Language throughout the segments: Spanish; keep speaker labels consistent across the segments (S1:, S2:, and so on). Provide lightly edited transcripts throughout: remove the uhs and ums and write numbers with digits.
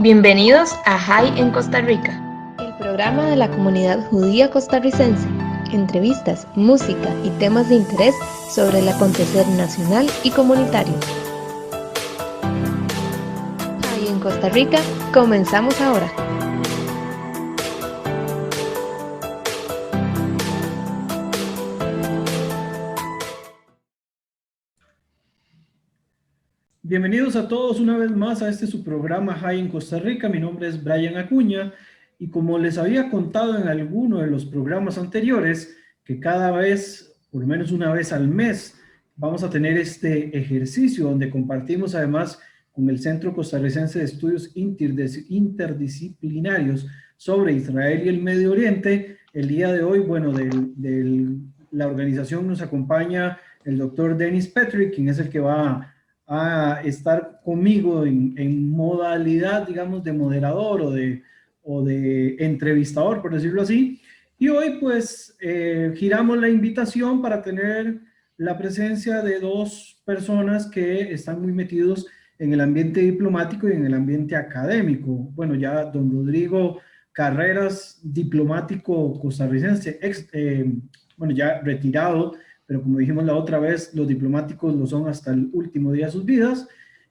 S1: Bienvenidos a High en Costa Rica,
S2: el programa de la comunidad judía costarricense. Entrevistas, música y temas de interés sobre el acontecer nacional y comunitario. High en Costa Rica, comenzamos ahora.
S3: Bienvenidos a todos una vez más a su programa High en Costa Rica. Mi nombre es Brian Acuña y como les había contado en alguno de los programas anteriores, que cada vez, por lo menos una vez al mes, vamos a tener este ejercicio donde compartimos además con el Centro Costarricense de Estudios Interdisciplinarios sobre Israel y el Medio Oriente. El día de hoy, bueno, la organización nos acompaña el doctor Dennis Petrie, quien es el que va a estar conmigo en modalidad, digamos, de moderador o de entrevistador, por decirlo así. Y hoy, pues, giramos la invitación para tener la presencia de dos personas que están muy metidos en el ambiente diplomático y en el ambiente académico. Bueno, ya don Rodrigo Carreras, diplomático costarricense, bueno, ya retirado, pero como dijimos la otra vez, los diplomáticos lo son hasta el último día de sus vidas.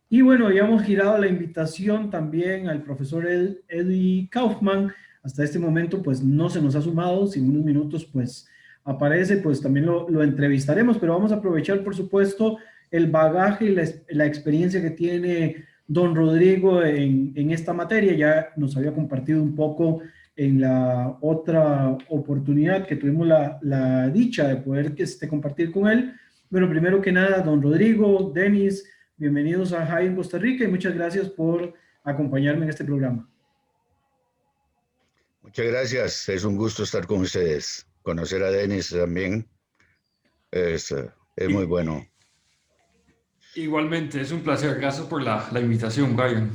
S3: Y bueno, habíamos girado la invitación también al profesor Eddie Kaufman. Hasta este momento, pues no se nos ha sumado. Si en unos minutos, pues aparece, pues también lo entrevistaremos, pero vamos a aprovechar, por supuesto, el bagaje y la experiencia que tiene don Rodrigo en esta materia. Ya nos había compartido un poco en la otra oportunidad que tuvimos la dicha de poder compartir con él. Bueno, primero que nada, don Rodrigo, Denis, bienvenidos a High en Costa Rica y muchas gracias por acompañarme en este programa.
S4: Muchas gracias, es un gusto estar con ustedes. Conocer a Denis también es muy bueno.
S5: Igualmente, es un placer. Gracias por la invitación, Brian.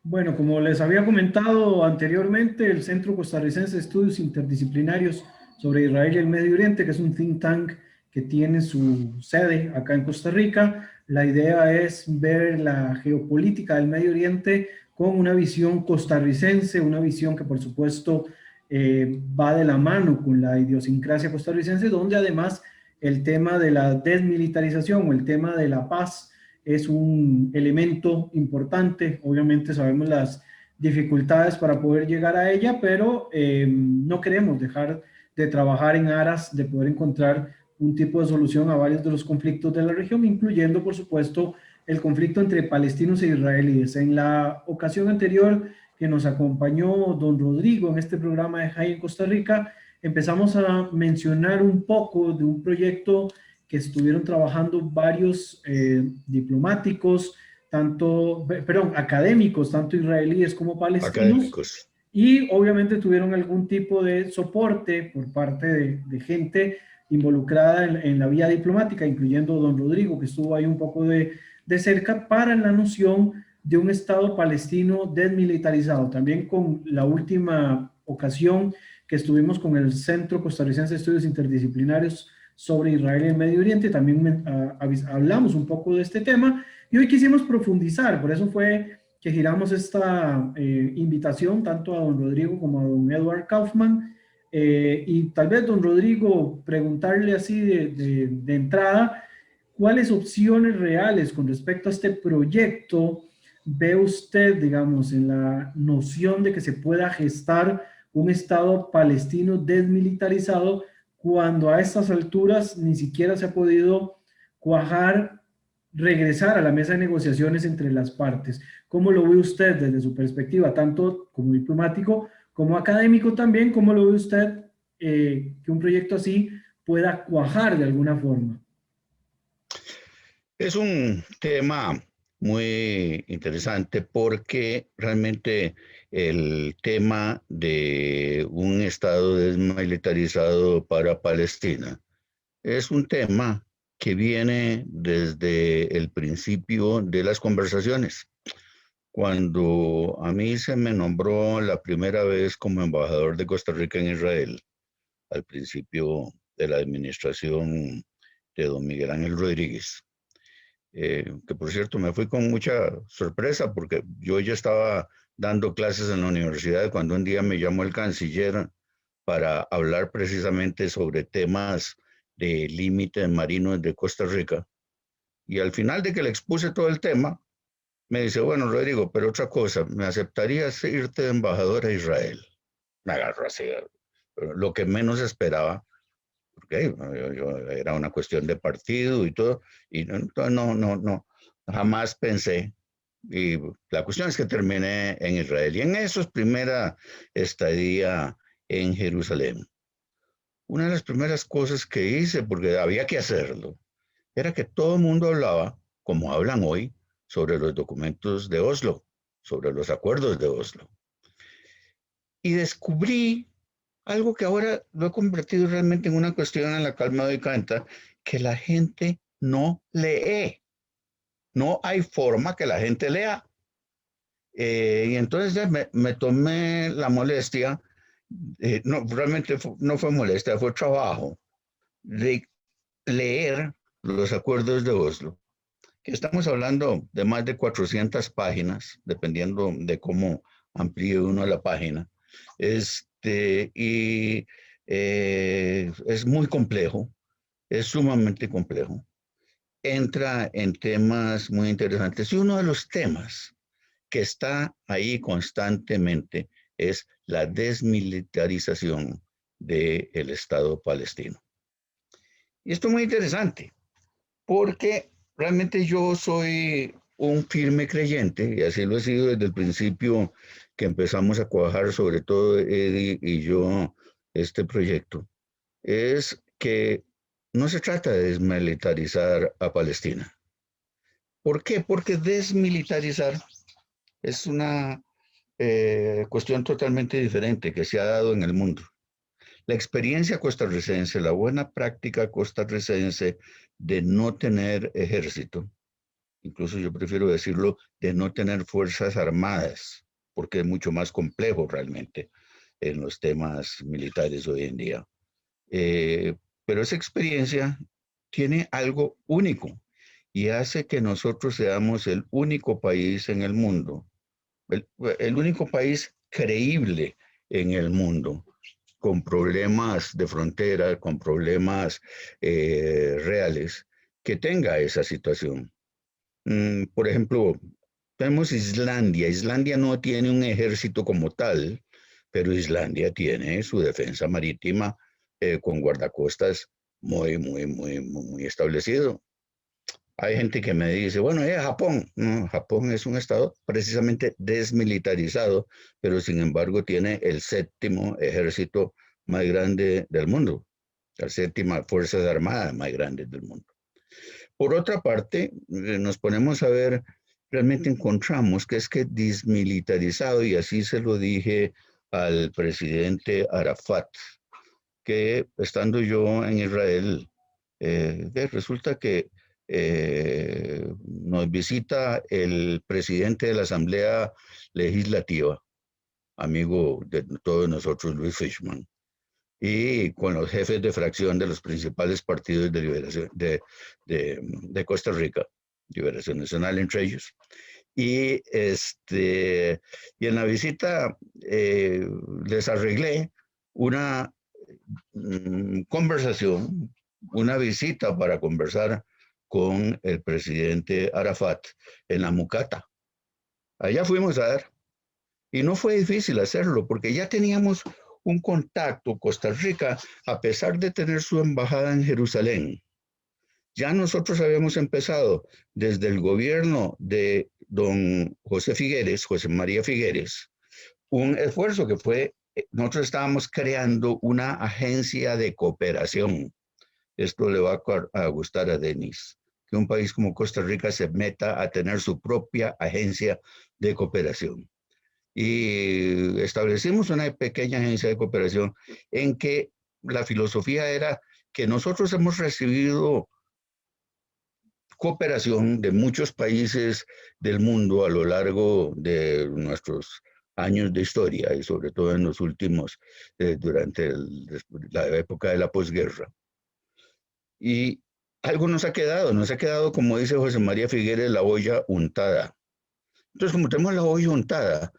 S3: Bueno, como les había comentado anteriormente, el Centro Costarricense de Estudios Interdisciplinarios sobre Israel y el Medio Oriente, que es un think tank que tiene su sede acá en Costa Rica, la idea es ver la geopolítica del Medio Oriente con una visión costarricense, una visión que por supuesto va de la mano con la idiosincrasia costarricense, donde además el tema de la desmilitarización o el tema de la paz es un elemento importante. Obviamente sabemos las dificultades para poder llegar a ella, pero no queremos dejar de trabajar en aras de poder encontrar un tipo de solución a varios de los conflictos de la región, incluyendo, por supuesto, el conflicto entre palestinos e israelíes. En la ocasión anterior que nos acompañó don Rodrigo en este programa de High en Costa Rica, empezamos a mencionar un poco de un proyecto que estuvieron trabajando varios diplomáticos, académicos, tanto israelíes como palestinos.
S4: Académicos.
S3: Y obviamente tuvieron algún tipo de soporte por parte de gente involucrada en la vía diplomática, incluyendo don Rodrigo, que estuvo ahí un poco de cerca para la noción de un Estado palestino desmilitarizado. También con la última ocasión que estuvimos con el Centro Costarricense de Estudios Interdisciplinarios sobre Israel y el Medio Oriente, también hablamos un poco de este tema y hoy quisimos profundizar, por eso fue que giramos esta invitación tanto a don Rodrigo como a don Edward Kaufman, y tal vez don Rodrigo preguntarle así de entrada, ¿cuáles opciones reales con respecto a este proyecto ve usted, digamos, en la noción de que se pueda gestar un Estado palestino desmilitarizado cuando a estas alturas ni siquiera se ha podido cuajar, regresar a la mesa de negociaciones entre las partes? ¿Cómo lo ve usted desde su perspectiva, tanto como diplomático como académico también? ¿Cómo lo ve usted que un proyecto así pueda cuajar de alguna forma?
S4: Es un tema muy interesante porque realmente el tema de un Estado desmilitarizado para Palestina es un tema que viene desde el principio de las conversaciones. Cuando a mí se me nombró la primera vez como embajador de Costa Rica en Israel, al principio de la administración de don Miguel Ángel Rodríguez, que por cierto me fui con mucha sorpresa porque yo ya estaba dando clases en la universidad cuando un día me llamó el canciller para hablar precisamente sobre temas de límites marinos de Costa Rica. Y al final de que le expuse todo el tema, me dice, bueno, Rodrigo, pero otra cosa, ¿me aceptarías irte de embajador a Israel? Me agarró así, lo que menos esperaba, porque era una cuestión de partido y todo, y no, jamás pensé. Y la cuestión es que terminé en Israel. Y en eso es primera estadía en Jerusalén. Una de las primeras cosas que hice, porque había que hacerlo, era que todo el mundo hablaba, como hablan hoy, sobre los documentos de Oslo, sobre los acuerdos de Oslo. Y descubrí algo que ahora lo he convertido realmente en una cuestión en la cual me doy cuenta, que la gente no lee. No hay forma que la gente lea. Y entonces me tomé la molestia, no, realmente no fue molestia, fue trabajo, de leer los acuerdos de Oslo, que estamos hablando de más de 400 páginas, dependiendo de cómo amplíe uno la página. Y es muy complejo, es sumamente complejo. Entra en temas muy interesantes y uno de los temas que está ahí constantemente es la desmilitarización del Estado palestino. Y esto es muy interesante porque realmente yo soy un firme creyente, y así lo he sido desde el principio que empezamos a cuajar, sobre todo Eddie y yo, este proyecto, es que no se trata de desmilitarizar a Palestina. ¿Por qué? Porque desmilitarizar es una cuestión totalmente diferente que se ha dado en el mundo. La experiencia costarricense, la buena práctica costarricense de no tener ejército, incluso yo prefiero decirlo, de no tener fuerzas armadas, porque es mucho más complejo realmente en los temas militares hoy en día. Pero esa experiencia tiene algo único y hace que nosotros seamos el único país en el mundo, el único país creíble en el mundo, con problemas de frontera, con problemas reales, que tenga esa situación. Por ejemplo, tenemos Islandia. Islandia no tiene un ejército como tal, pero Islandia tiene su defensa marítima con guardacostas muy establecido. Hay gente que me dice, bueno, Japón. No, Japón es un estado precisamente desmilitarizado, pero sin embargo tiene el séptimo ejército más grande del mundo, la séptima fuerzas armadas más grande del mundo. Por otra parte, nos ponemos a ver, realmente encontramos que es que desmilitarizado, y así se lo dije al presidente Arafat, que estando yo en Israel, resulta que nos visita el presidente de la Asamblea Legislativa, amigo de todos nosotros, Luis Fishman, y con los jefes de fracción de los principales partidos de liberación de Costa Rica, Liberación Nacional entre ellos. Y en la visita les arreglé una conversación, una visita para conversar con el presidente Arafat en la Mucata. Allá fuimos a dar, y no fue difícil hacerlo, porque ya teníamos un contacto. Costa Rica, a pesar de tener su embajada en Jerusalén, ya nosotros habíamos empezado desde el gobierno de don José María Figueres, un esfuerzo que fue, nosotros estábamos creando una agencia de cooperación. Esto le va a gustar a Denis, que un país como Costa Rica se meta a tener su propia agencia de cooperación. Y establecimos una pequeña agencia de cooperación en que la filosofía era que nosotros hemos recibido cooperación de muchos países del mundo a lo largo de nuestros años de historia y sobre todo en los últimos, durante la época de la posguerra. Y algo nos ha quedado, como dice José María Figueres, la olla untada. Entonces, como tenemos la olla untada,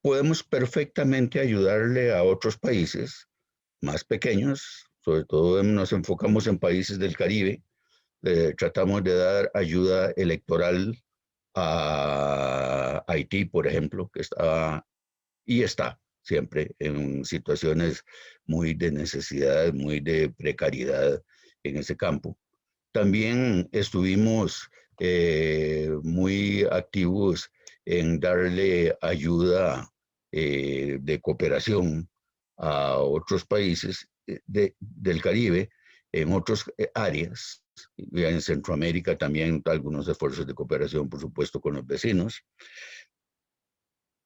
S4: podemos perfectamente ayudarle a otros países más pequeños, sobre todo nos enfocamos en países del Caribe, tratamos de dar ayuda electoral a Haití, por ejemplo, que estaba y está siempre en situaciones muy de necesidad, muy de precariedad en ese campo. También estuvimos muy activos en darle ayuda de cooperación a otros países del Caribe, en otras áreas, en Centroamérica también algunos esfuerzos de cooperación, por supuesto, con los vecinos.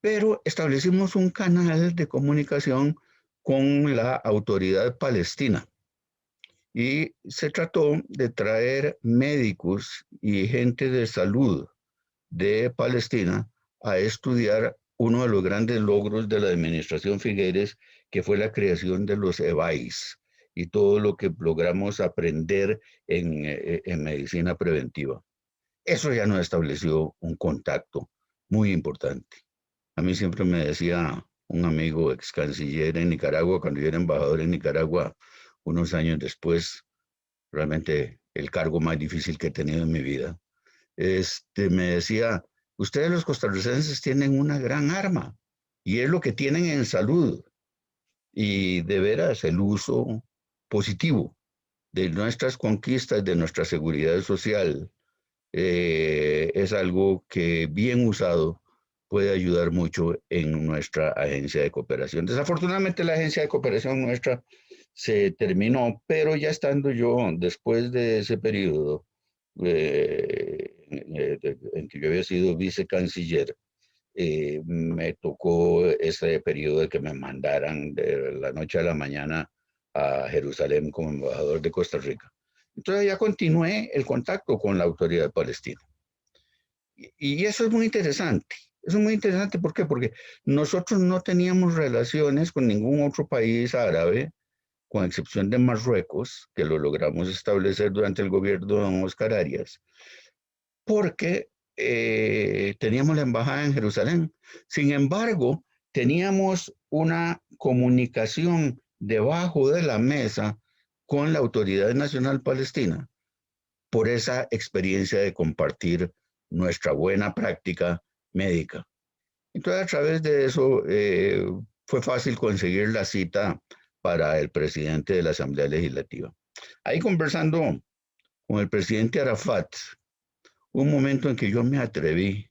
S4: Pero establecimos un canal de comunicación con la autoridad palestina y se trató de traer médicos y gente de salud de Palestina a estudiar uno de los grandes logros de la administración Figueres, que fue la creación de los EVAIS y todo lo que logramos aprender en medicina preventiva. Eso ya nos estableció un contacto muy importante. A mí siempre me decía un amigo ex canciller en Nicaragua, cuando yo era embajador en Nicaragua, unos años después, realmente el cargo más difícil que he tenido en mi vida, me decía, ustedes los costarricenses tienen una gran arma y es lo que tienen en salud y de veras el uso positivo de nuestras conquistas, de nuestra seguridad social, es algo que bien usado puede ayudar mucho en nuestra agencia de cooperación. Desafortunadamente la agencia de cooperación nuestra se terminó, pero ya estando yo después de ese periodo en que yo había sido vicecanciller, me tocó ese periodo de que me mandaran de la noche a la mañana a Jerusalén como embajador de Costa Rica. Entonces ya continué el contacto con la autoridad palestina. Y eso es muy interesante. Eso es muy interesante, ¿por qué? Porque nosotros no teníamos relaciones con ningún otro país árabe, con excepción de Marruecos, que lo logramos establecer durante el gobierno de don Oscar Arias, porque teníamos la embajada en Jerusalén. Sin embargo, teníamos una comunicación debajo de la mesa con la Autoridad Nacional Palestina por esa experiencia de compartir nuestra buena práctica médica. Entonces, a través de eso, fue fácil conseguir la cita para el presidente de la Asamblea Legislativa. Ahí conversando con el presidente Arafat, un momento en que yo me atreví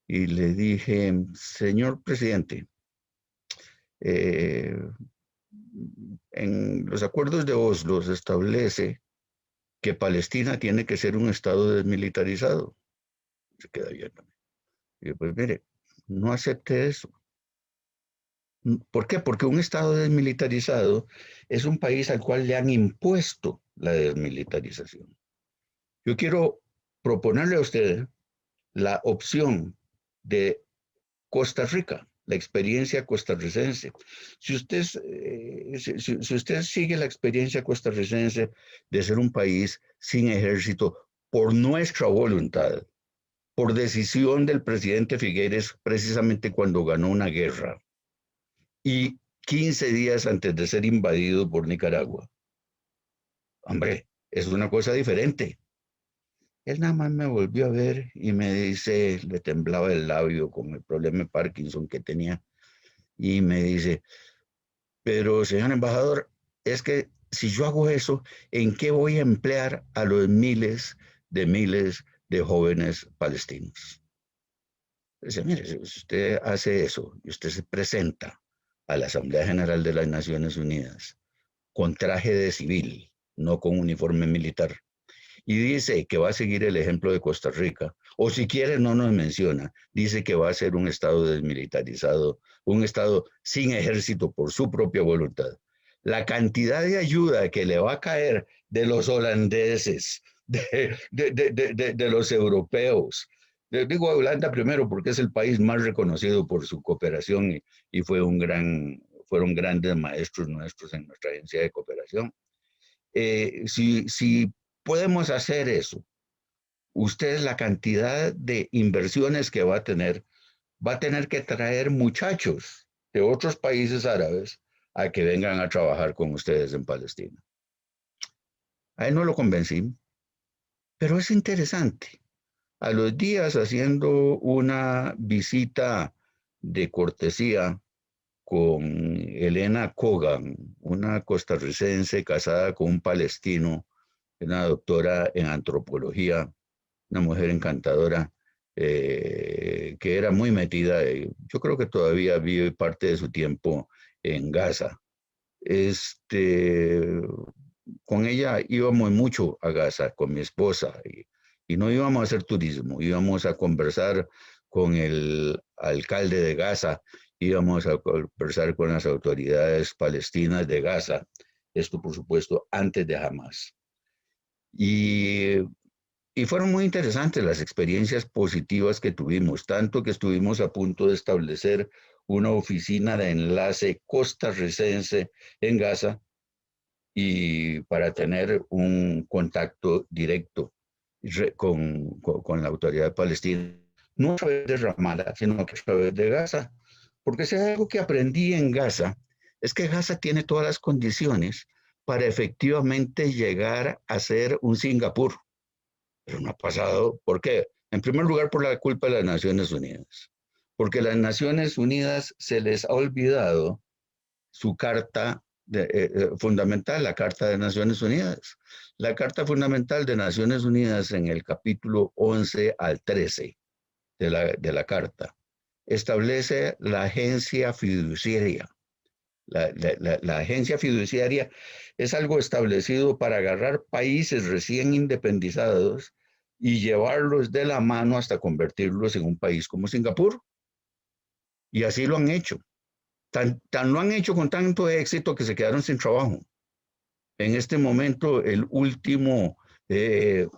S4: y le dije, señor presidente, en los acuerdos de Oslo se establece que Palestina tiene que ser un estado desmilitarizado. Se queda viéndome. Y yo, pues mire, no acepte eso. ¿Por qué? Porque un estado desmilitarizado es un país al cual le han impuesto la desmilitarización. Yo quiero proponerle a usted la opción de Costa Rica, la experiencia costarricense. Si usted sigue la experiencia costarricense de ser un país sin ejército por nuestra voluntad, por decisión del presidente Figueres, precisamente cuando ganó una guerra, y 15 días antes de ser invadido por Nicaragua. Hombre, es una cosa diferente. Él nada más me volvió a ver y me dice, le temblaba el labio con el problema de Parkinson que tenía, y me dice, pero señor embajador, es que si yo hago eso, ¿en qué voy a emplear a los miles de jóvenes palestinos? Dice, mire, si usted hace eso y usted se presenta a la Asamblea General de las Naciones Unidas con traje de civil, no con uniforme militar, y dice que va a seguir el ejemplo de Costa Rica, o si quiere no nos menciona, dice que va a ser un estado desmilitarizado, un estado sin ejército por su propia voluntad. La cantidad de ayuda que le va a caer de los holandeses, de los europeos, digo Holanda primero porque es el país más reconocido por su cooperación y fueron grandes maestros nuestros en nuestra agencia de cooperación. Si podemos hacer eso, usted la cantidad de inversiones que va a tener que traer muchachos de otros países árabes a que vengan a trabajar con ustedes en Palestina. A él no lo convencí, pero es interesante. A los días, haciendo una visita de cortesía con Elena Kogan, una costarricense casada con un palestino, una doctora en antropología, una mujer encantadora, que era muy metida, yo creo que todavía vive parte de su tiempo en Gaza. Con ella íbamos mucho a Gaza, con mi esposa, y no íbamos a hacer turismo, íbamos a conversar con el alcalde de Gaza, íbamos a conversar con las autoridades palestinas de Gaza, esto por supuesto antes de Hamas. Y fueron muy interesantes las experiencias positivas que tuvimos, tanto que estuvimos a punto de establecer una oficina de enlace costarricense en Gaza y para tener un contacto directo con la autoridad palestina, no a través de Ramallah, sino que a través de Gaza. Porque si hay algo que aprendí en Gaza, es que Gaza tiene todas las condiciones para efectivamente llegar a ser un Singapur. Pero no ha pasado. ¿Por qué? En primer lugar, por la culpa de las Naciones Unidas. Porque las Naciones Unidas se les ha olvidado su carta fundamental, la Carta de Naciones Unidas. La Carta Fundamental de Naciones Unidas en el capítulo 11 al 13 de la Carta establece la agencia fiduciaria. La agencia fiduciaria es algo establecido para agarrar países recién independizados y llevarlos de la mano hasta convertirlos en un país como Singapur. Y así lo han hecho. Tan lo han hecho con tanto éxito que se quedaron sin trabajo. En este momento, el último de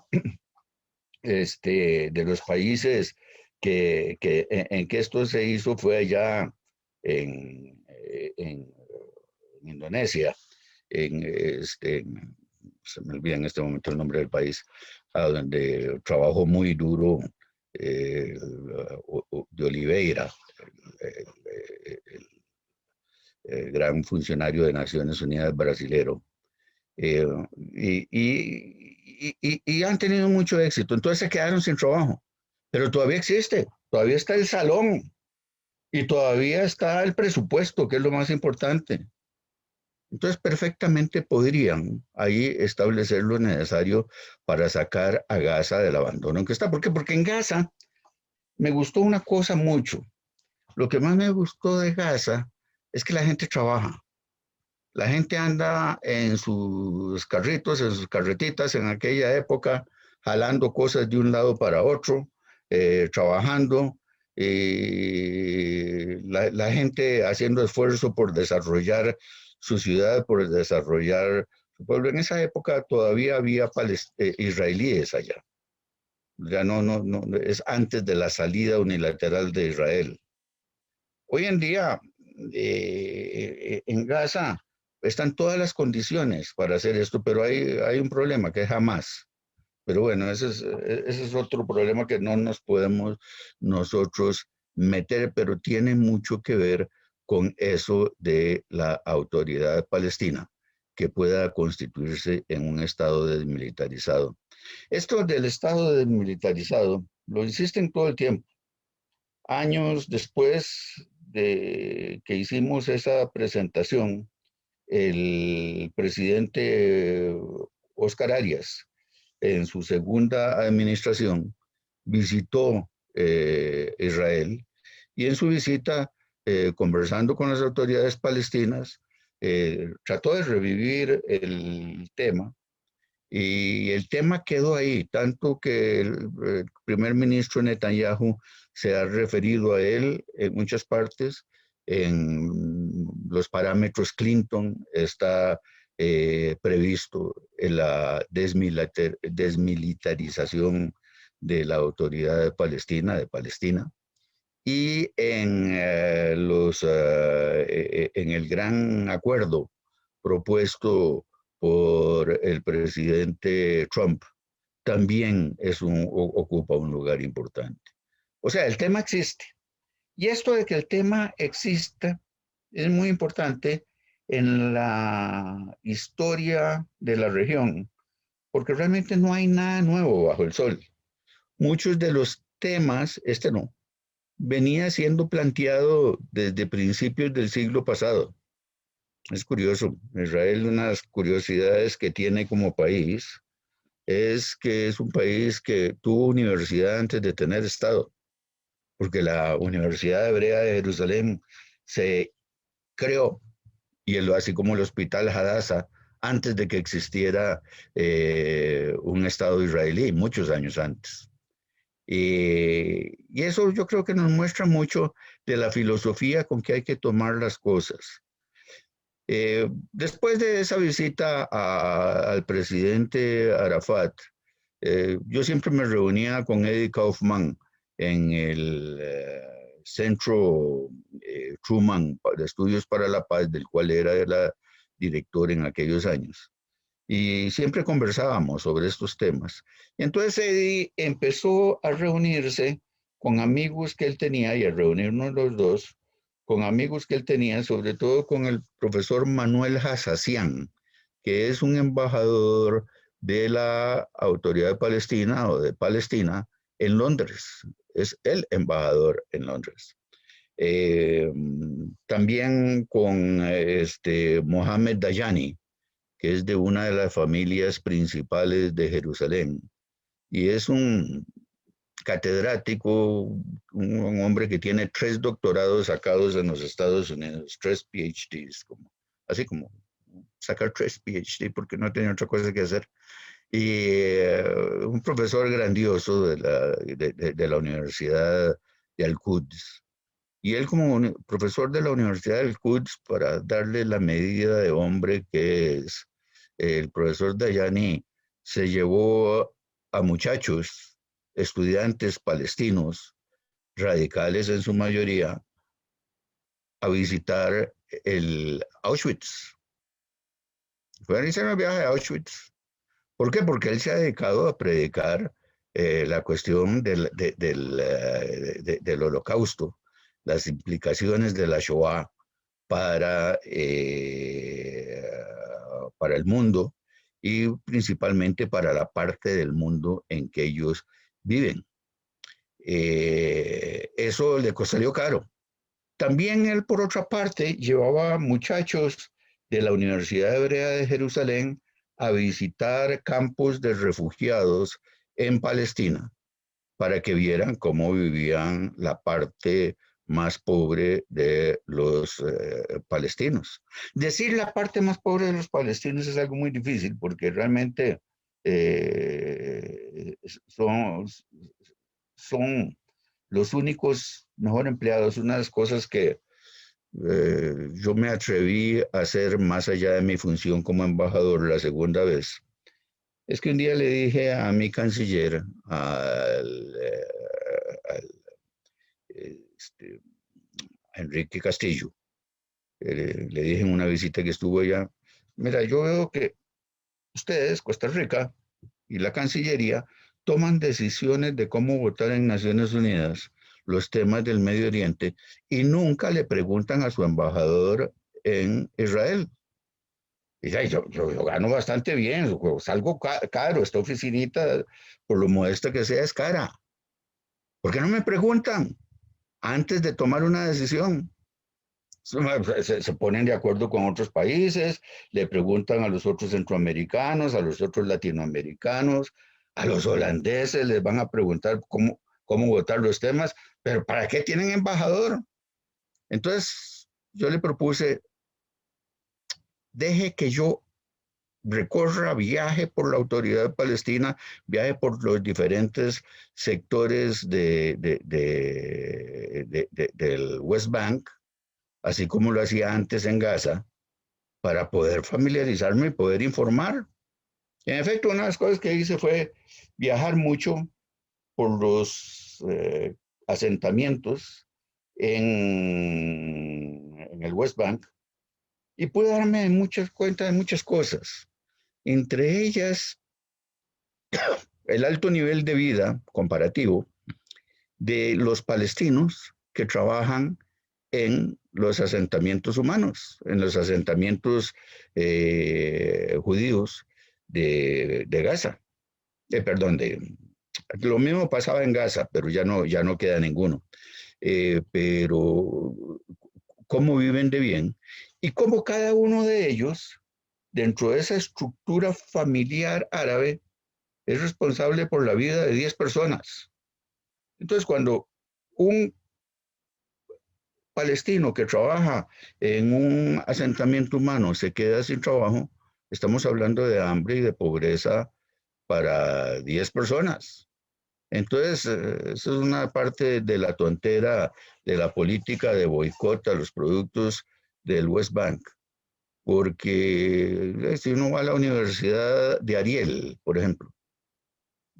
S4: los países en que esto se hizo fue allá en Indonesia, se me olvida en este momento el nombre del país, donde trabajó muy duro de Oliveira, el gran funcionario de Naciones Unidas brasilero, y han tenido mucho éxito. Entonces se quedaron sin trabajo, pero todavía existe, todavía está el salón y todavía está el presupuesto, que es lo más importante. Entonces perfectamente podrían ahí establecer lo necesario para sacar a Gaza del abandono en que está. ¿Por qué? Porque en Gaza me gustó una cosa mucho. Lo que más me gustó de Gaza es que la gente trabaja. La gente anda en sus carritos, en sus carretitas en aquella época, jalando cosas de un lado para otro, trabajando, la gente haciendo esfuerzo por desarrollar su ciudad, por desarrollar su pueblo. En esa época todavía había israelíes allá. Ya no, es antes de la salida unilateral de Israel. Hoy en día, en Gaza, están todas las condiciones para hacer esto, pero hay un problema que es Hamas. Pero bueno, ese es otro problema que no nos podemos nosotros meter, pero tiene mucho que ver con eso de la autoridad palestina, que pueda constituirse en un estado desmilitarizado. Esto del estado desmilitarizado lo insisten todo el tiempo. Años después de que hicimos esa presentación, el presidente Oscar Arias, en su segunda administración, visitó Israel y en su visita, conversando con las autoridades palestinas, trató de revivir el tema y el tema quedó ahí, tanto que el primer ministro Netanyahu se ha referido a él en muchas partes. En los parámetros Clinton está previsto la desmilitarización de la autoridad palestina, de Palestina. Y en el gran acuerdo propuesto por el presidente Trump, también ocupa un lugar importante. O sea, el tema existe. Y esto de que el tema exista es muy importante en la historia de la región, porque realmente no hay nada nuevo bajo el sol. Muchos de los temas, este no, venía siendo planteado desde principios del siglo pasado. Es curioso, Israel, una de las curiosidades que tiene como país es que es un país que tuvo universidad antes de tener Estado, porque la Universidad Hebrea de Jerusalén se creó, así como el Hospital Hadassah, antes de que existiera un Estado israelí, muchos años antes. Y eso yo creo que nos muestra mucho de la filosofía con que hay que tomar las cosas. Después de esa visita al presidente Arafat, yo siempre me reunía con Eddie Kaufman en el Centro Truman de Estudios para la Paz, del cual era director en aquellos años. Y siempre conversábamos sobre estos temas. Y entonces Eddie empezó a reunirse con amigos que él tenía y a reunirnos los dos con amigos que él tenía, sobre todo con el profesor Manuel Hassasian, que es un embajador de la Autoridad Palestina o de Palestina en Londres. Es el embajador en Londres. También con Mohamed Dayani, que es de una de las familias principales de Jerusalén. Y es un catedrático, un hombre que tiene 3 doctorados sacados en los Estados Unidos, 3 PhDs, así como sacar 3 PhD porque no tenía otra cosa que hacer. Y un profesor grandioso de la Universidad de Al-Quds. Y él como profesor de la Universidad del Quds, para darle la medida de hombre que es, el profesor Dayani se llevó a muchachos, estudiantes palestinos, radicales en su mayoría, a visitar el Auschwitz. Fueron a hacer un viaje a Auschwitz. ¿Por qué? Porque él se ha dedicado a predicar la cuestión del Holocausto, las implicaciones de la Shoah para el mundo y principalmente para la parte del mundo en que ellos viven. Eso le salió caro. También él, por otra parte, llevaba muchachos de la Universidad Hebrea de Jerusalén a visitar campos de refugiados en Palestina para que vieran cómo vivían la parte más pobre de los palestinos. Decir la parte más pobre de los palestinos es algo muy difícil porque realmente son los únicos mejor empleados. Una de las cosas que yo me atreví a hacer más allá de mi función como embajador la segunda vez, es que un día le dije a mi canciller, a Enrique Castillo, le dije en una visita que estuvo allá, mira, yo veo que ustedes, Costa Rica y la Cancillería, toman decisiones de cómo votar en Naciones Unidas los temas del Medio Oriente y nunca le preguntan a su embajador en Israel. Y yo gano bastante bien, salgo caro, esta oficinita, por lo modesta que sea, es cara. ¿Por qué no me preguntan antes de tomar una decisión? Se ponen de acuerdo con otros países, le preguntan a los otros centroamericanos, a los otros latinoamericanos, a los holandeses les van a preguntar cómo votar los temas, pero ¿para qué tienen embajador? Entonces yo le propuse, deje que yo recorra, viaje por la autoridad palestina, viaje por los diferentes sectores del West Bank, así como lo hacía antes en Gaza, para poder familiarizarme y poder informar. En efecto, una de las cosas que hice fue viajar mucho por los asentamientos en el West Bank y pude darme cuenta de muchas cosas. Entre ellas, el alto nivel de vida comparativo de los palestinos que trabajan en los asentamientos humanos, en los asentamientos judíos de Gaza. Perdón, lo mismo pasaba en Gaza, pero ya no queda ninguno. Pero cómo viven de bien y cómo cada uno de ellos, dentro de esa estructura familiar árabe, es responsable por la vida de 10 personas. Entonces, cuando un palestino que trabaja en un asentamiento humano se queda sin trabajo, estamos hablando de hambre y de pobreza para 10 personas. Entonces, eso es una parte de la tontera de la política de boicot a los productos del West Bank. Porque si uno va a la Universidad de Ariel, por ejemplo,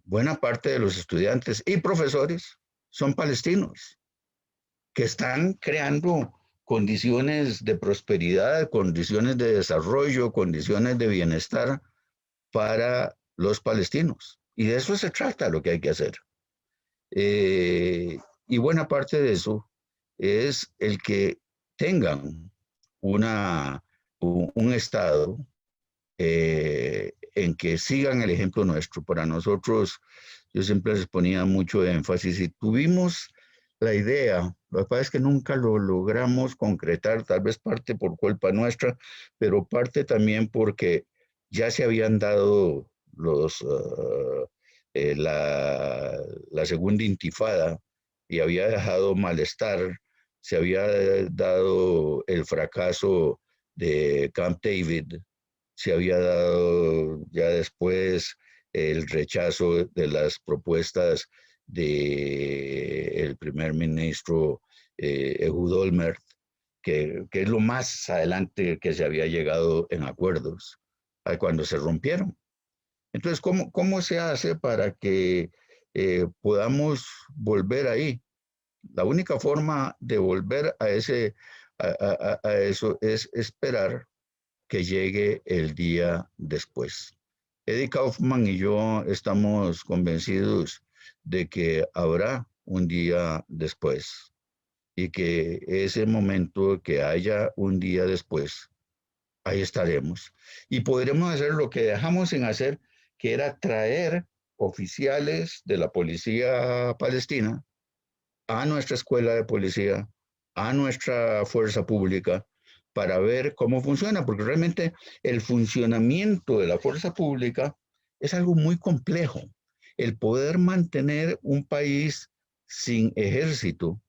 S4: buena parte de los estudiantes y profesores son palestinos que están creando condiciones de prosperidad, condiciones de desarrollo, condiciones de bienestar para los palestinos. Y de eso se trata lo que hay que hacer. Y buena parte de eso es el que tengan un Estado en que sigan el ejemplo nuestro. Para nosotros, yo siempre les ponía mucho énfasis y tuvimos la idea, lo que pasa es que nunca lo logramos concretar, tal vez parte por culpa nuestra, pero parte también porque ya se habían dado la segunda intifada y había dejado malestar, se había dado el fracaso de Camp David, se había dado ya después el rechazo de las propuestas del primer ministro Ehud Olmert, que es lo más adelante que se había llegado en acuerdos, cuando se rompieron. Entonces, ¿cómo se hace para que podamos volver ahí? La única forma de volver a eso es esperar que llegue el día después. Eddie Kaufman y yo estamos convencidos de que habrá un día después y que ese momento que haya un día después, ahí estaremos. Y podremos hacer lo que dejamos sin hacer, que era traer oficiales de la policía palestina a nuestra escuela de policía, a nuestra fuerza pública, para ver cómo funciona, porque realmente el funcionamiento de la fuerza pública es algo muy complejo. El poder mantener un país sin ejército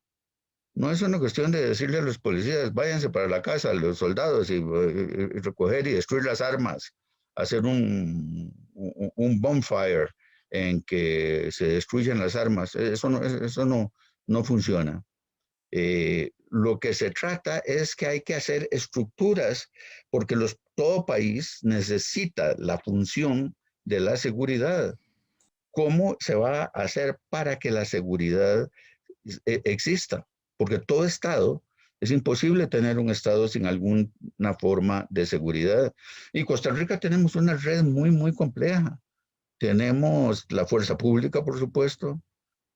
S4: no es una cuestión de decirle a los policías, váyanse para la casa, a los soldados, y recoger y destruir las armas, hacer un bonfire en que se destruyen las armas. Eso no funciona. Lo que se trata es que hay que hacer estructuras porque todo país necesita la función de la seguridad. ¿Cómo se va a hacer para que la seguridad exista? Porque todo Estado, es imposible tener un Estado sin alguna forma de seguridad. Y Costa Rica tenemos una red muy, muy compleja. Tenemos la fuerza pública, por supuesto.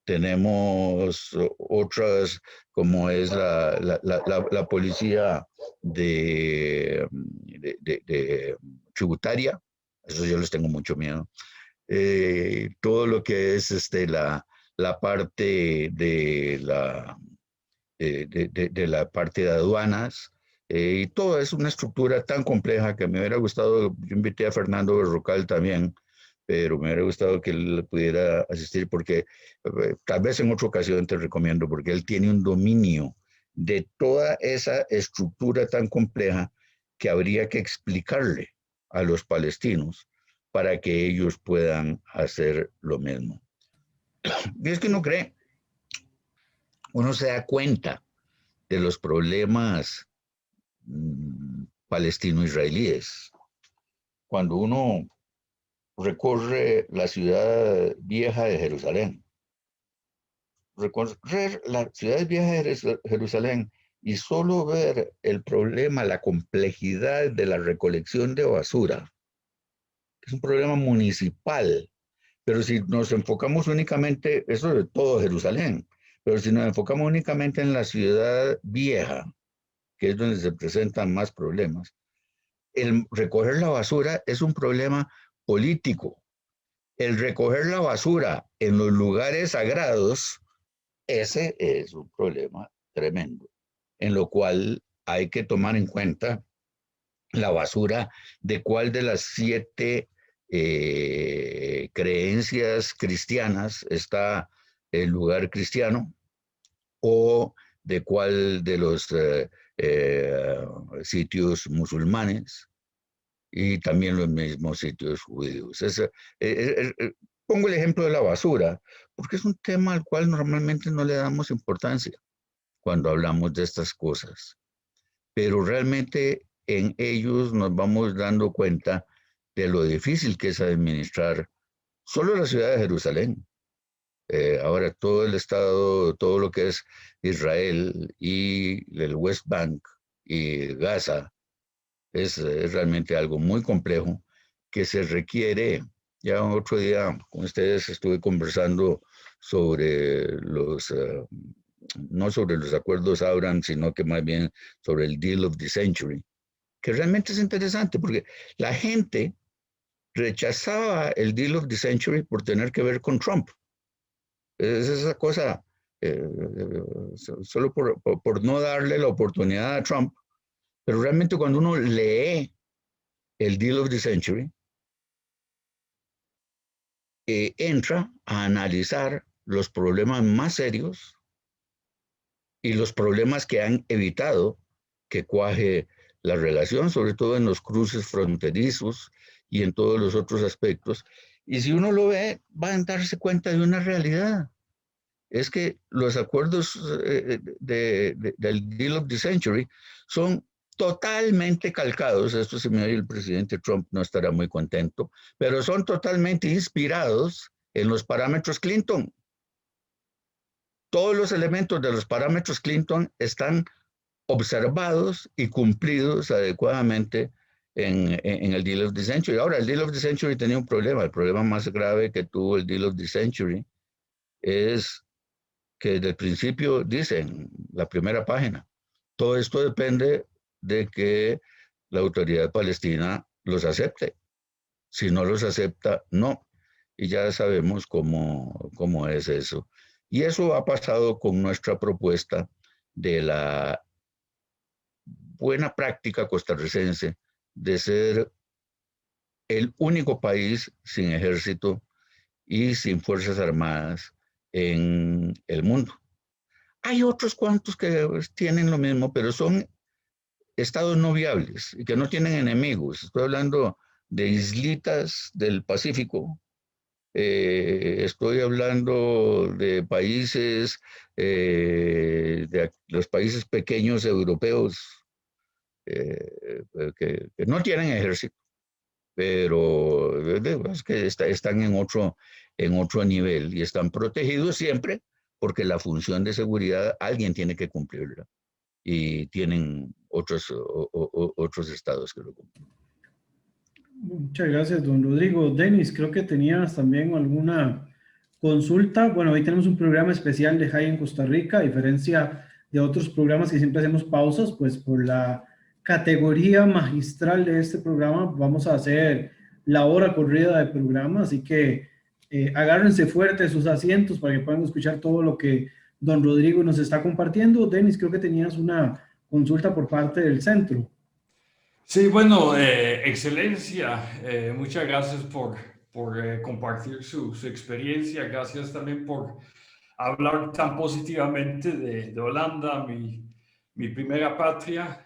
S4: Tenemos otras, como es la policía de tributaria. Eso yo les tengo mucho miedo. Todo lo que es la parte de la parte de aduanas, y todo es una estructura tan compleja que me hubiera gustado. Yo invité a Fernando Berrocal también, pero me hubiera gustado que él pudiera asistir porque tal vez en otra ocasión te recomiendo, porque él tiene un dominio de toda esa estructura tan compleja que habría que explicarle a los palestinos para que ellos puedan hacer lo mismo. Y es que uno se da cuenta de los problemas palestino-israelíes cuando uno recorre la ciudad vieja de Jerusalén. Recorrer la ciudad vieja de Jerusalén y solo ver el problema, la complejidad de la recolección de basura, que es un problema municipal. Pero si nos enfocamos únicamente, eso de todo Jerusalén, pero si nos enfocamos únicamente en la ciudad vieja, que es donde se presentan más problemas, el recoger la basura es un problema político. El recoger la basura en los lugares sagrados, ese es un problema tremendo, en lo cual hay que tomar en cuenta la basura de cuál de las 7 creencias cristianas está el lugar cristiano o de cuál de los sitios musulmanes y también los mismos sitios judíos. Pongo el ejemplo de la basura, porque es un tema al cual normalmente no le damos importancia cuando hablamos de estas cosas, pero realmente en ellos nos vamos dando cuenta de lo difícil que es administrar solo la ciudad de Jerusalén. Ahora todo el estado, todo lo que es Israel y el West Bank y Gaza es realmente algo muy complejo que se requiere. Ya otro día con ustedes estuve conversando sobre no sobre los acuerdos Abraham, sino que más bien sobre el Deal of the Century, que realmente es interesante porque la gente rechazaba el Deal of the Century por tener que ver con Trump. Es esa cosa, solo por no darle la oportunidad a Trump, pero realmente cuando uno lee el Deal of the Century, entra a analizar los problemas más serios y los problemas que han evitado que cuaje la relación, sobre todo en los cruces fronterizos y en todos los otros aspectos. Y si uno lo ve, va a darse cuenta de una realidad. Es que los acuerdos del Deal of the Century son totalmente calcados, esto si me oye el presidente Trump no estará muy contento, pero son totalmente inspirados en los parámetros Clinton. Todos los elementos de los parámetros Clinton están observados y cumplidos adecuadamente en el Deal of the Century. Ahora, el Deal of the Century tenía un problema. El problema más grave que tuvo el Deal of the Century es que desde el principio dicen, la primera página, todo esto depende de que la autoridad palestina los acepte. Si no los acepta, no. Y ya sabemos cómo es eso. Y eso ha pasado con nuestra propuesta de la buena práctica costarricense de ser el único país sin ejército y sin fuerzas armadas en el mundo. Hay otros cuantos que tienen lo mismo, pero son estados no viables y que no tienen enemigos. Estoy hablando de islitas del Pacífico. Estoy hablando de países, de los países pequeños europeos que no tienen ejército, pero es que están en otro nivel y están protegidos siempre porque la función de seguridad alguien tiene que cumplirla y tienen otros estados que lo cumplen.
S3: Muchas gracias, don Rodrigo. Denis, creo que tenías también alguna consulta. Bueno, hoy tenemos un programa especial de JAI en Costa Rica, a diferencia de otros programas que siempre hacemos pausas, pues por la categoría magistral de este programa vamos a hacer la hora corrida del programa, así que agárrense fuerte sus asientos para que puedan escuchar todo lo que don Rodrigo nos está compartiendo. Denis, creo que tenías una consulta por parte del centro.
S5: Sí, bueno, excelencia, muchas gracias por compartir su experiencia, gracias también por hablar tan positivamente de Holanda, mi primera patria.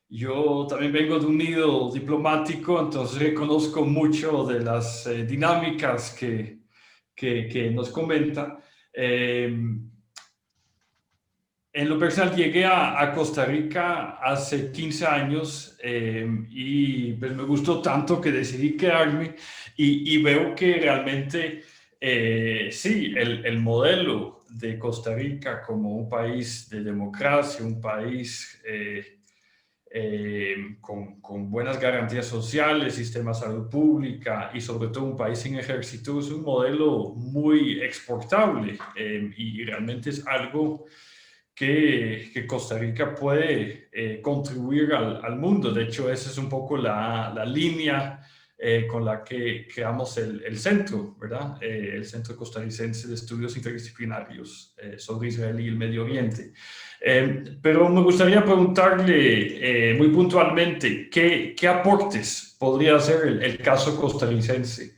S5: Yo también vengo de un nido diplomático, entonces reconozco mucho de las dinámicas que nos comenta. En lo personal llegué a Costa Rica hace 15 años y pues me gustó tanto que decidí quedarme y veo que realmente sí, el modelo de Costa Rica como un país de democracia, un país con buenas garantías sociales, sistema de salud pública y sobre todo un país sin ejército, es un modelo muy exportable y realmente es algo que Costa Rica puede contribuir al mundo. De hecho, esa es un poco la línea con la que creamos el centro, ¿verdad? El Centro Costarricense de Estudios Interdisciplinarios sobre Israel y el Medio Oriente. Pero me gustaría preguntarle muy puntualmente, ¿qué aportes podría hacer el caso costarricense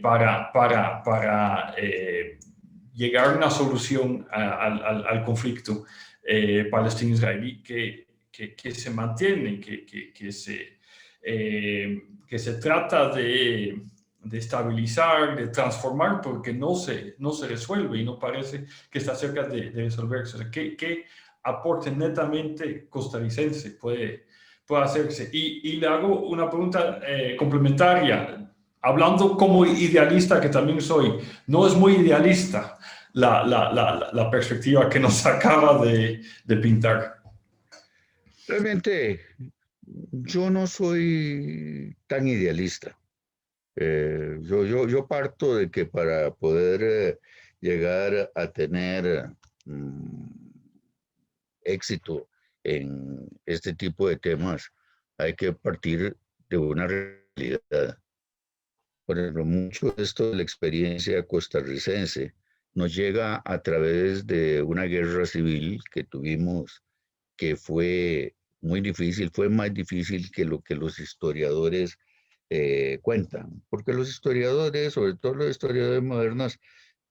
S5: para llegar a una solución al conflicto palestino-israelí que se mantiene, que se trata de estabilizar, de transformar, porque no se resuelve y no parece que está cerca de resolverse. O sea, ¿qué aporte netamente costarricense puede hacerse? Y le hago una pregunta complementaria. Hablando como idealista, que también soy, no es muy idealista la perspectiva que nos acaba de pintar.
S4: Realmente yo no soy tan idealista. Yo parto de que para poder llegar a tener éxito en este tipo de temas, hay que partir de una realidad. Por ejemplo, mucho de esto de la experiencia costarricense nos llega a través de una guerra civil que tuvimos, que fue muy difícil, fue más difícil que lo que los historiadores cuentan, porque los historiadores, sobre todo los historiadores modernos,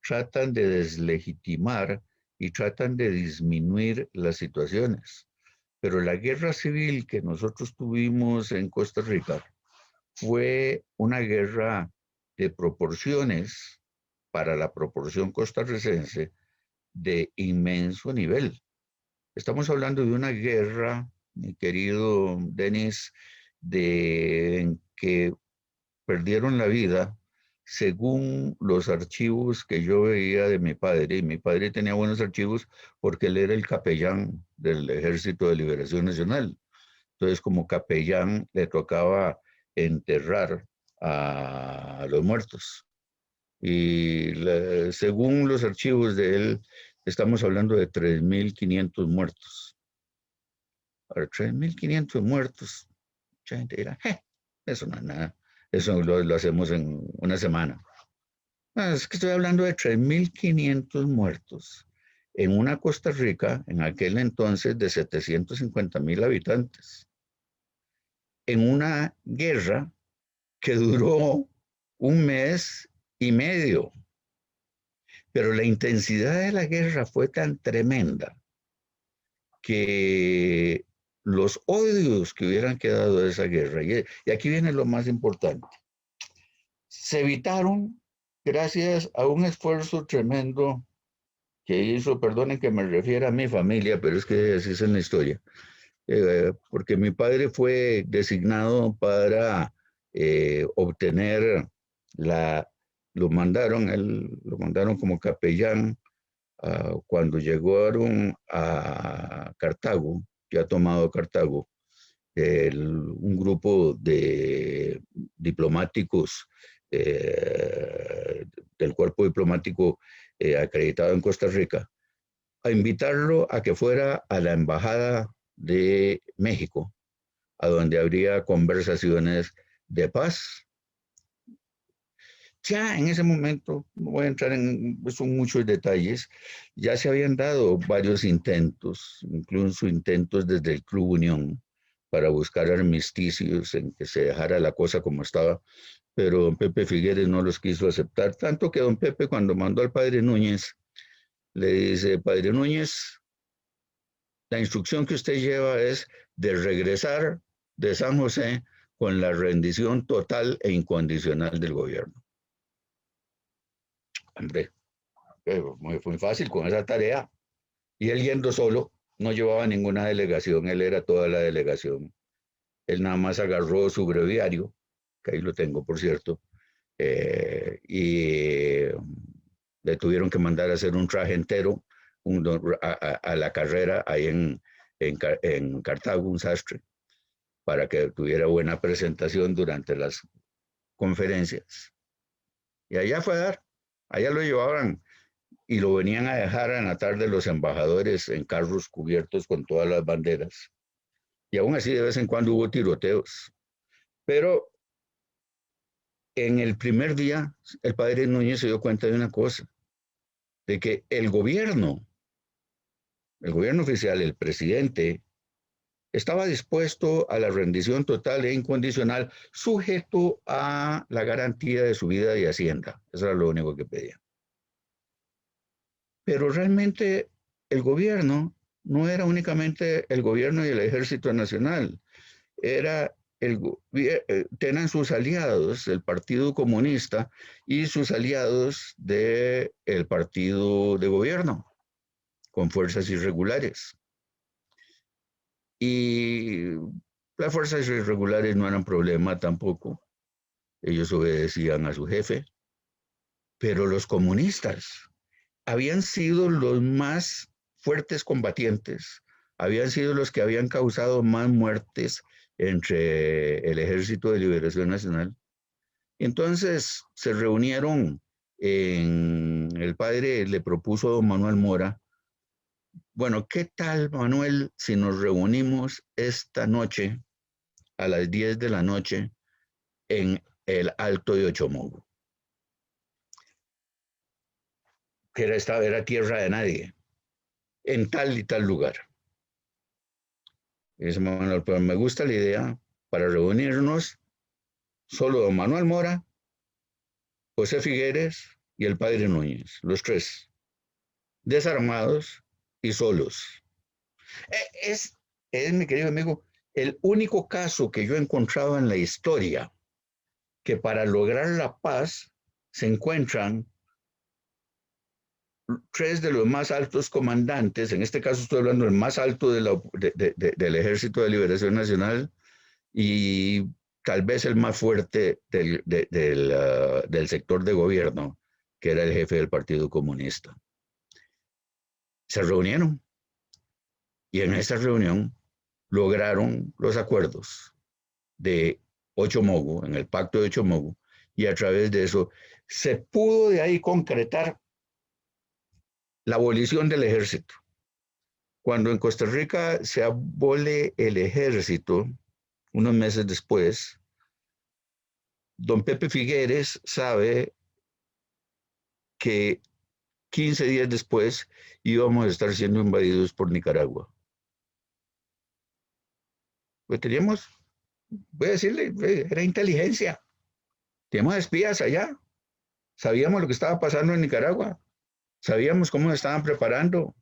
S4: tratan de deslegitimar y tratan de disminuir las situaciones. Pero la guerra civil que nosotros tuvimos en Costa Rica fue una guerra de proporciones, para la proporción costarricense, de inmenso nivel. Estamos hablando de una guerra, mi querido Denis, en que perdieron la vida, según los archivos que yo veía de mi padre, y mi padre tenía buenos archivos porque él era el capellán del Ejército de Liberación Nacional. Entonces, como capellán, le tocaba enterrar a los muertos. Y según los archivos de él, estamos hablando de 3.500 muertos. Ahora, 3.500 muertos. Mucha gente dirá, eso no es nada. Eso lo hacemos en una semana. Es que estoy hablando de 3.500 muertos en una Costa Rica, en aquel entonces, de 750,000 habitantes. En una guerra que duró 1 mes y medio. Pero la intensidad de la guerra fue tan tremenda que los odios que hubieran quedado de esa guerra, y aquí viene lo más importante, se evitaron gracias a un esfuerzo tremendo que hizo, perdonen que me refiera a mi familia, pero es que así es en la historia, porque mi padre fue designado para obtener lo mandaron como capellán cuando llegaron a Cartago, ya tomado Cartago, un grupo de diplomáticos del cuerpo diplomático acreditado en Costa Rica, a invitarlo a que fuera a la Embajada de México, a donde habría conversaciones de paz. Ya en ese momento, no voy a entrar son muchos detalles, ya se habían dado varios intentos, incluso intentos desde el Club Unión, para buscar armisticios en que se dejara la cosa como estaba, pero don Pepe Figueres no los quiso aceptar, tanto que don Pepe, cuando mandó al padre Núñez, le dice: padre Núñez, la instrucción que usted lleva es de regresar de San José con la rendición total e incondicional del gobierno. Hombre, fue muy fácil con esa tarea. Y él, yendo solo, no llevaba ninguna delegación, él era toda la delegación. Él nada más agarró su breviario, que ahí lo tengo, por cierto, y le tuvieron que mandar a hacer un traje entero a la carrera ahí en Cartago, un sastre, para que tuviera buena presentación durante las conferencias. Y allá fue a dar, allá lo llevaban y lo venían a dejar en la tarde los embajadores en carros cubiertos con todas las banderas. Y aún así de vez en cuando hubo tiroteos. Pero en el primer día, el padre Núñez se dio cuenta de una cosa, de que el gobierno oficial, el presidente, estaba dispuesto a la rendición total e incondicional, sujeto a la garantía de su vida y hacienda. Eso era lo único que pedía. Pero realmente el gobierno no era únicamente el gobierno y el ejército nacional, era tenían sus aliados, el Partido Comunista y sus aliados del partido de gobierno, con fuerzas irregulares. Y las fuerzas irregulares no eran problema tampoco. Ellos obedecían a su jefe. Pero los comunistas habían sido los más fuertes combatientes, habían sido los que habían causado más muertes entre el Ejército de Liberación Nacional. Entonces se reunieron, el padre le propuso a don Manuel Mora, bueno, ¿qué tal, Manuel, si nos reunimos esta noche a las 10 de la noche en el Alto de Ochomogo? Que era tierra de nadie, en tal y tal lugar. Y dice Manuel, pero me gusta la idea para reunirnos solo don Manuel Mora, José Figueres y el padre Núñez, los tres, desarmados y solos. Es, mi querido amigo, el único caso que yo he encontrado en la historia que para lograr la paz se encuentran tres de los más altos comandantes, en este caso estoy hablando del más alto del Ejército de Liberación Nacional y tal vez el más fuerte del sector de gobierno, que era el jefe del Partido Comunista. Se reunieron y en esa reunión lograron los acuerdos de Ochomogo, en el Pacto de Ochomogo, y a través de eso se pudo de ahí concretar la abolición del ejército. Cuando en Costa Rica se abole el ejército, unos meses después, don Pepe Figueres sabe que 15 días después íbamos a estar siendo invadidos por Nicaragua. Pues teníamos, voy a decirle, era inteligencia. Teníamos espías allá. Sabíamos lo que estaba pasando en Nicaragua. Sabíamos cómo se estaban preparando.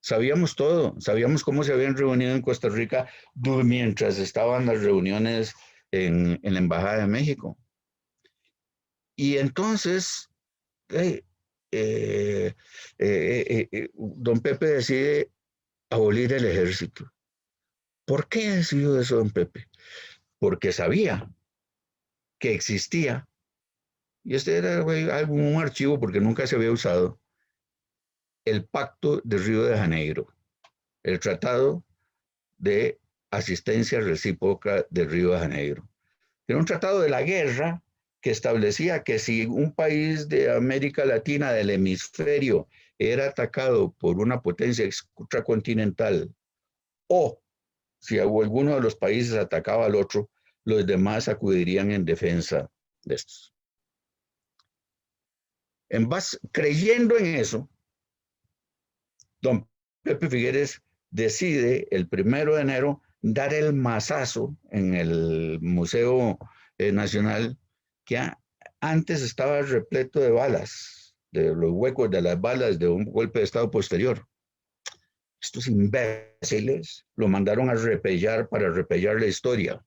S4: Sabíamos todo. Sabíamos cómo se habían reunido en Costa Rica mientras estaban las reuniones en la Embajada de México. Y entonces, don Pepe decide abolir el ejército. ¿Por qué decidió eso don Pepe? Porque sabía que existía, y este era un archivo porque nunca se había usado, el Pacto de Río de Janeiro, el Tratado de Asistencia Recíproca de Río de Janeiro. Era un tratado de la guerra que establecía que si un país de América Latina, del hemisferio, era atacado por una potencia extracontinental, o si alguno de los países atacaba al otro, los demás acudirían en defensa de estos. Creyendo en eso, don Pepe Figueres decide el 1 de enero dar el mazazo en el Museo Nacional, que antes estaba repleto de balas, de los huecos de las balas de un golpe de Estado posterior. Estos imbéciles lo mandaron a repellar para repellar la historia,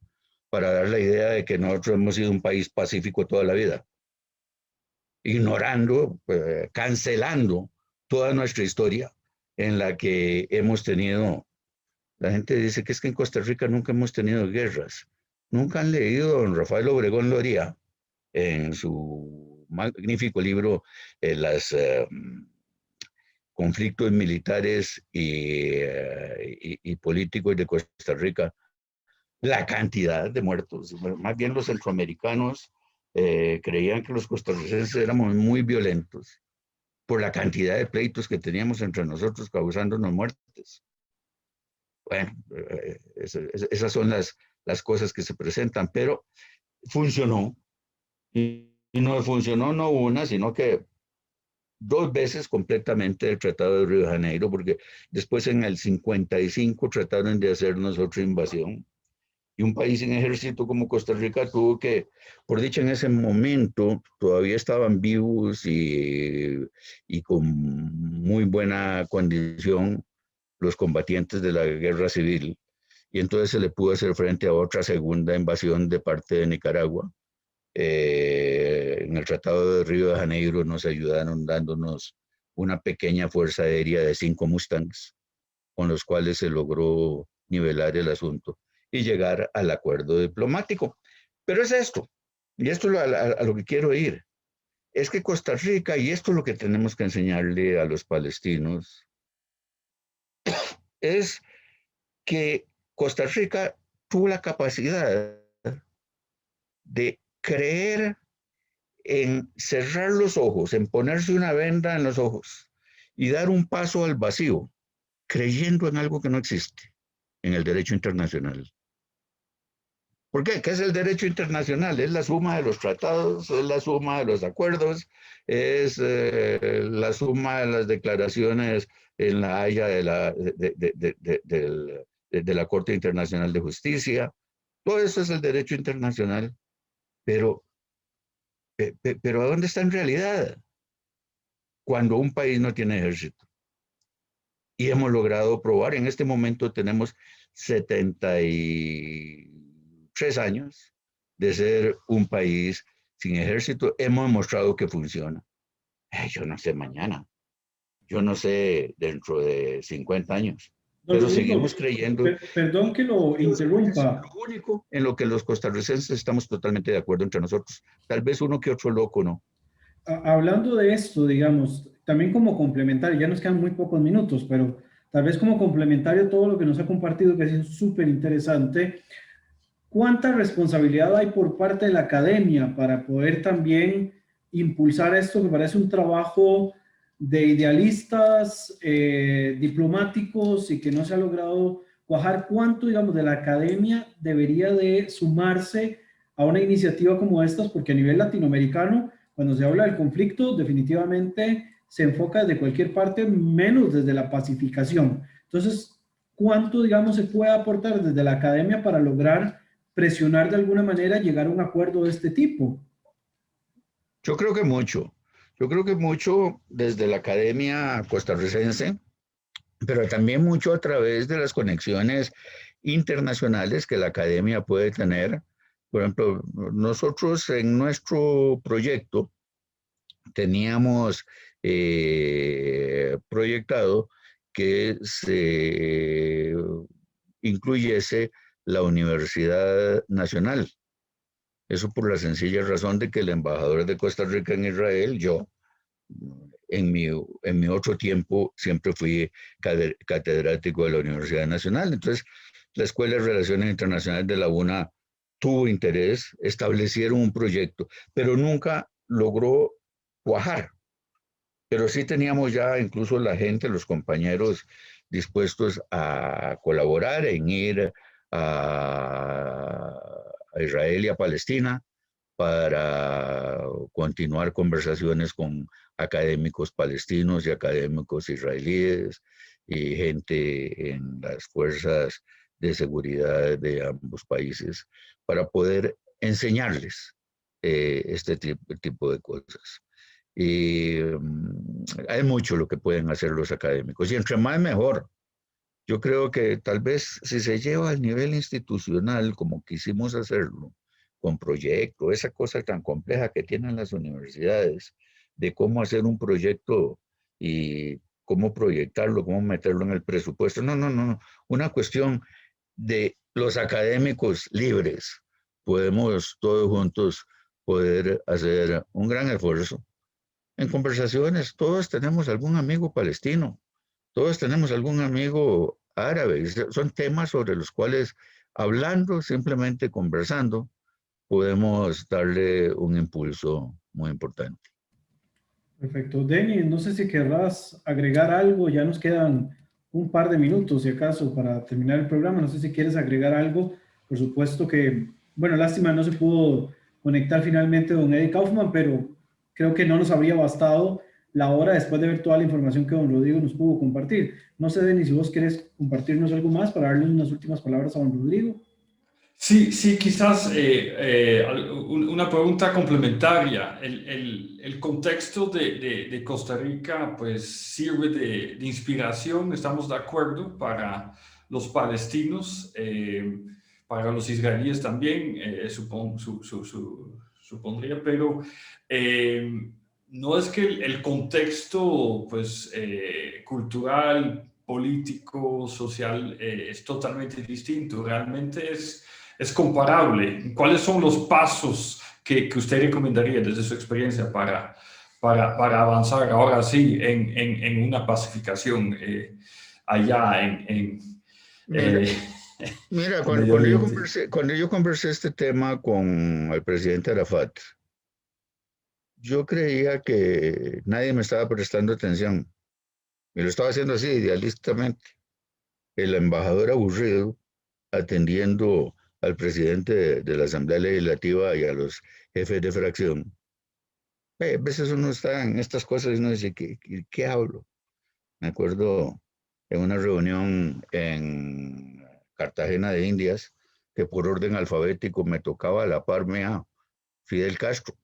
S4: para dar la idea de que nosotros hemos sido un país pacífico toda la vida, ignorando, cancelando toda nuestra historia en la que hemos tenido. La gente dice que es que en Costa Rica nunca hemos tenido guerras. Nunca han leído a don Rafael Obregón Loría en su magnífico libro conflictos militares y políticos de Costa Rica, la cantidad de muertos. Más bien los centroamericanos creían que los costarricenses éramos muy violentos por la cantidad de pleitos que teníamos entre nosotros causándonos muertes. Bueno, esas son las cosas que se presentan, pero funcionó. Y no funcionó no una, sino que 2 veces completamente el Tratado de Río de Janeiro, porque después en el 55 trataron de hacernos otra invasión. Y un país sin ejército como Costa Rica tuvo que, por dicha en ese momento, todavía estaban vivos y con muy buena condición los combatientes de la guerra civil. Y entonces se le pudo hacer frente a otra segunda invasión de parte de Nicaragua. En el Tratado de Río de Janeiro nos ayudaron dándonos una pequeña fuerza aérea de 5 Mustangs, con los cuales se logró nivelar el asunto y llegar al acuerdo diplomático. Pero es esto, y esto a lo que quiero ir, es que Costa Rica, y esto es lo que tenemos que enseñarle a los palestinos, es que Costa Rica tuvo la capacidad de creer en cerrar los ojos, en ponerse una venda en los ojos y dar un paso al vacío, creyendo en algo que no existe, en el derecho internacional. ¿Por qué? ¿Qué es el derecho internacional? Es la suma de los tratados, es la suma de los acuerdos, es la suma de las declaraciones en la Haya de la Corte Internacional de Justicia. Todo eso es el derecho internacional. Pero ¿a dónde está en realidad? Cuando un país no tiene ejército. Y hemos logrado probar, en este momento tenemos 73 años de ser un país sin ejército. Hemos demostrado que funciona. Yo no sé mañana, yo no sé dentro de 50 años, pero seguimos creyendo.
S3: Perdón que lo interrumpa.
S4: Es lo único en lo que los costarricenses estamos totalmente de acuerdo entre nosotros. Tal vez uno que otro loco, ¿no?
S3: Hablando de esto, digamos, también como complementario, ya nos quedan muy pocos minutos, pero tal vez como complementario a todo lo que nos ha compartido, que es súper interesante, ¿cuánta responsabilidad hay por parte de la academia para poder también impulsar esto que parece un trabajo de idealistas diplomáticos y que no se ha logrado cuajar? ¿Cuánto, digamos, de la academia debería de sumarse a una iniciativa como estas? Porque a nivel latinoamericano, cuando se habla del conflicto, definitivamente se enfoca desde cualquier parte, menos desde la pacificación. Entonces, ¿cuánto, digamos, se puede aportar desde la academia para lograr presionar de alguna manera, llegar a un acuerdo de este tipo?
S4: Yo creo que mucho. Yo creo que mucho desde la academia costarricense, pero también mucho a través de las conexiones internacionales que la academia puede tener. Por ejemplo, nosotros en nuestro proyecto teníamos proyectado que se incluyese la Universidad Nacional. Eso por la sencilla razón de que el embajador de Costa Rica en Israel, yo, en mi otro tiempo, siempre fui catedrático de la Universidad Nacional. Entonces, la Escuela de Relaciones Internacionales de la UNA tuvo interés, establecieron un proyecto, pero nunca logró cuajar. Pero sí teníamos ya incluso la gente, los compañeros dispuestos a colaborar en ir a Israel y a Palestina para continuar conversaciones con académicos palestinos y académicos israelíes y gente en las fuerzas de seguridad de ambos países para poder enseñarles este tipo de cosas. Y hay mucho lo que pueden hacer los académicos, y entre más mejor. Yo creo que tal vez si se lleva al nivel institucional, como quisimos hacerlo, con proyecto, esa cosa tan compleja que tienen las universidades, de cómo hacer un proyecto y cómo proyectarlo, cómo meterlo en el presupuesto. No. Una cuestión de los académicos libres. Podemos todos juntos poder hacer un gran esfuerzo en conversaciones, todos tenemos algún amigo palestino, todos tenemos algún amigo árabe. Son temas sobre los cuales, hablando, simplemente conversando, podemos darle un impulso muy importante.
S3: Perfecto. Denny, no sé si querrás agregar algo, ya nos quedan un par de minutos, si acaso, para terminar el programa. No sé si quieres agregar algo. Por supuesto que, bueno, lástima, no se pudo conectar finalmente don Eddie Kaufman, pero creo que no nos habría bastado la hora después de ver toda la información que don Rodrigo nos pudo compartir. No sé, Denny, si vos querés compartirnos algo más para darle unas últimas palabras a don Rodrigo.
S5: Sí, sí, quizás una pregunta complementaria. El contexto de Costa Rica pues sirve de inspiración, estamos de acuerdo, para los palestinos, para los israelíes también, supondría, pero no es que el contexto pues, cultural, político, social es totalmente distinto, realmente es comparable. ¿Cuáles son los pasos que usted recomendaría desde su experiencia para avanzar ahora sí en una pacificación allá
S4: Mira,
S5: en Medio Oriente?
S4: cuando yo conversé este tema con el presidente Arafat, yo creía que nadie me estaba prestando atención y lo estaba haciendo así, idealistamente. El embajador aburrido atendiendo al presidente de la Asamblea Legislativa y a los jefes de fracción. A veces uno está en estas cosas y uno dice, ¿qué hablo? Me acuerdo en una reunión en Cartagena de Indias, que por orden alfabético me tocaba a la par mía Fidel Castro.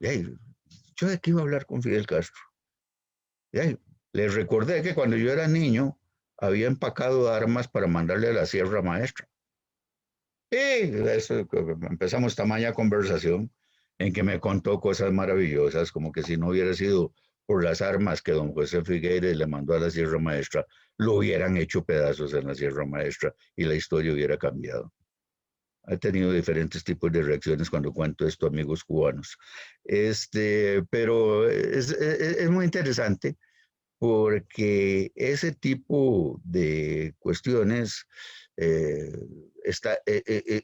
S4: Y ahí, ¿yo de qué iba a hablar con Fidel Castro? Y ahí, les recordé que cuando yo era niño había empacado armas para mandarle a la Sierra Maestra. Y eso, empezamos tamaña conversación en que me contó cosas maravillosas, como que si no hubiera sido por las armas que don José Figueres le mandó a la Sierra Maestra, lo hubieran hecho pedazos en la Sierra Maestra y la historia hubiera cambiado. He tenido diferentes tipos de reacciones cuando cuento esto a amigos cubanos. Pero es muy interesante porque ese tipo de cuestiones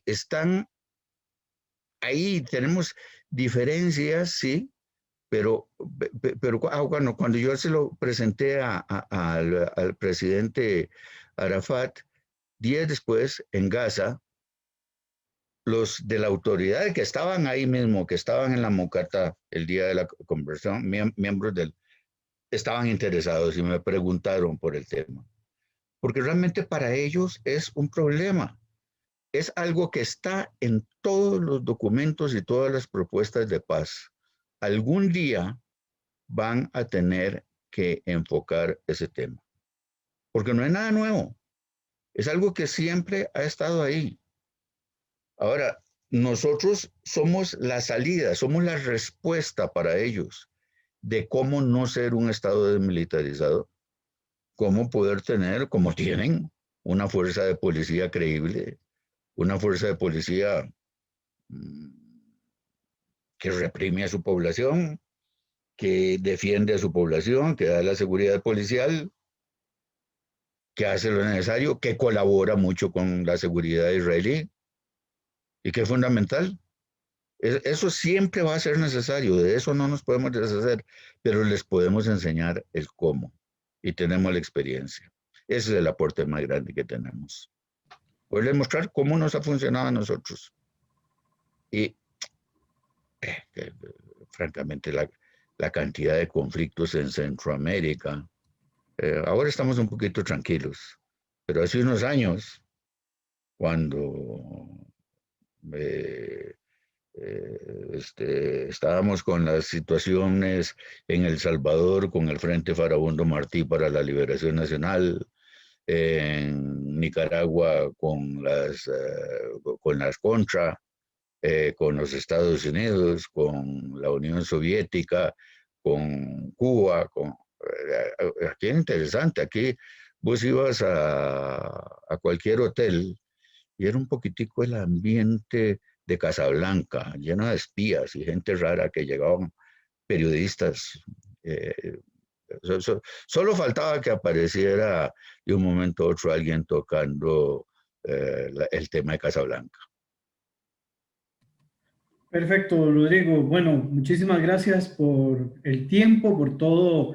S4: están ahí, tenemos diferencias, sí, pero cuando yo se lo presenté al presidente Arafat, días después en Gaza, los de la autoridad que estaban ahí mismo, que estaban en la Mocata el día de la conversación, miembros estaban interesados y me preguntaron por el tema. Porque realmente para ellos es un problema. Es algo que está en todos los documentos y todas las propuestas de paz. Algún día van a tener que enfocar ese tema. Porque no es nada nuevo. Es algo que siempre ha estado ahí. Ahora, nosotros somos la salida, somos la respuesta para ellos de cómo no ser un estado desmilitarizado, cómo poder tener, como tienen, una fuerza de policía creíble, una fuerza de policía que reprime a su población, que defiende a su población, que da la seguridad policial, que hace lo necesario, que colabora mucho con la seguridad israelí y que es fundamental. Eso siempre va a ser necesario, de eso no nos podemos deshacer, pero les podemos enseñar el cómo y tenemos la experiencia. Ese es el aporte más grande que tenemos. Poderles mostrar cómo nos ha funcionado a nosotros. Y francamente la cantidad de conflictos en Centroamérica, ahora estamos un poquito tranquilos, pero hace unos años, cuando estábamos con las situaciones en El Salvador, con el Frente Farabundo Martí para la Liberación Nacional, en Nicaragua con las Contra, con los Estados Unidos, con la Unión Soviética, con Cuba, aquí es interesante, aquí vos ibas a cualquier hotel y era un poquitico el ambiente de Casablanca, lleno de espías y gente rara que llegaban periodistas. Solo faltaba que apareciera de un momento a otro alguien tocando el tema de Casablanca.
S3: Perfecto, Rodrigo. Bueno, muchísimas gracias por el tiempo, por todo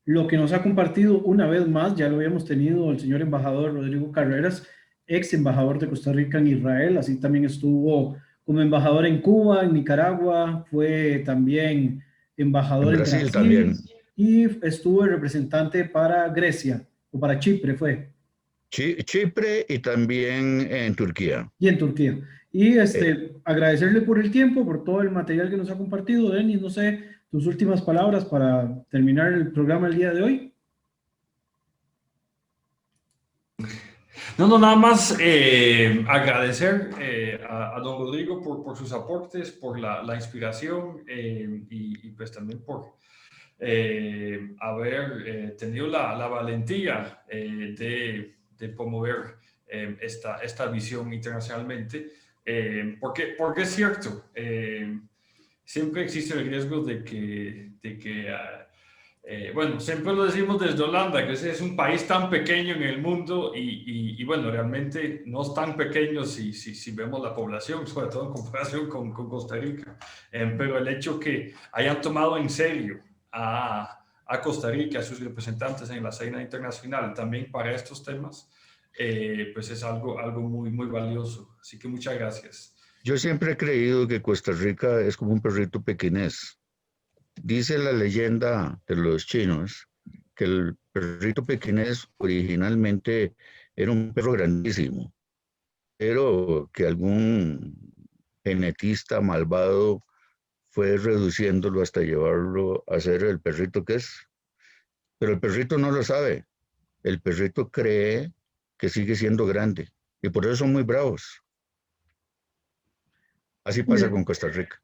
S3: lo que nos ha compartido una vez más. Ya lo habíamos tenido el señor embajador Rodrigo Carreras, ex embajador de Costa Rica en Israel. Así también estuvo como embajador en Cuba, en Nicaragua, fue también embajador en Brasil
S4: también.
S3: Y estuvo el representante para Grecia, o para Chipre fue.
S4: Chipre y también en Turquía.
S3: Y en Turquía. Y agradecerle por el tiempo, por todo el material que nos ha compartido. Denis, no sé, tus últimas palabras para terminar el programa el día de hoy.
S5: No, nada más agradecer a don Rodrigo por sus aportes, por la inspiración y pues también por haber tenido la valentía de promover esta visión internacionalmente, porque es cierto, siempre existe el riesgo de que bueno, siempre lo decimos desde Holanda, que ese es un país tan pequeño en el mundo y bueno, realmente no es tan pequeño si vemos la población, sobre todo en comparación con Costa Rica, pero el hecho que hayan tomado en serio a Costa Rica, a sus representantes en la escena internacional, también para estos temas, pues es algo muy, muy valioso. Así que muchas gracias.
S4: Yo siempre he creído que Costa Rica es como un perrito pequinés. Dice la leyenda de los chinos que el perrito pequinés originalmente era un perro grandísimo, pero que algún genetista malvado fue reduciéndolo hasta llevarlo a ser el perrito que es. Pero el perrito no lo sabe. El perrito cree que sigue siendo grande y por eso son muy bravos. Así pasa con Costa Rica.